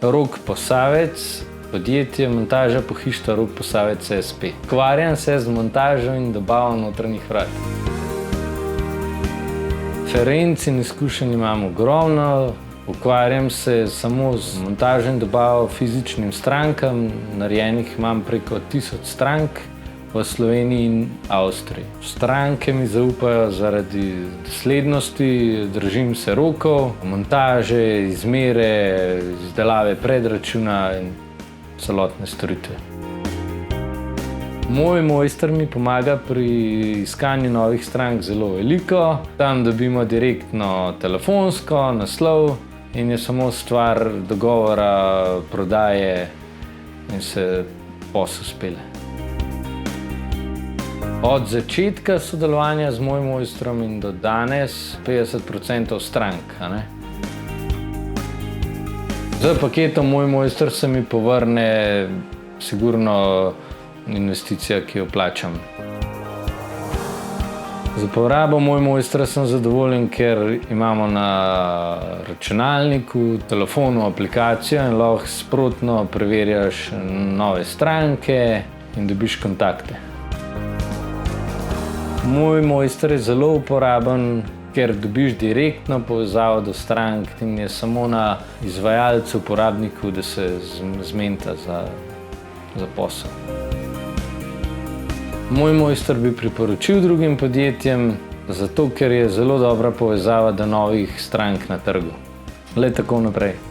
Rok Posavec, podjetje Montaža pohištva Rok Posavec SP. Ukvarjam se z montažo in dobavo notranjih vrat. Referenc in izkušenj imam ogromno. Ukvarjam se samo z montažo in dobavo fizičnim strankam. Narejenih imam preko 1000 strank v Sloveniji in Avstriji. Stranke mi zaupajo zaradi doslednosti, držim se rokov, montaže, izmere, izdelave predračuna in celotne storitve. Moj mojster mi pomaga pri iskanju novih strank zelo veliko. Tam dobimo direktno telefonsko, naslov in je samo stvar dogovora, prodaje in se posel spelje. Od začetka sodelovanja z mojim mojstrom in do danes 50% strank. Z paketom Moj mojster se mi povrne sigurno investicija, ki jo plačam. Za porabo Moj mojstra sem zadovoljen, ker imamo na računalniku, telefonu aplikacijo in lahko sprotno preverjaš nove stranke in dobiš kontakte. Moj mojster je zelo uporaben, ker dobiš direktno povezavo do strank in je samo na izvajalcu, uporabniku, da se zmenita za posel. Moj mojster bi priporočil drugim podjetjem, zato ker je zelo dobra povezava do novih strank na trgu. Le tako naprej.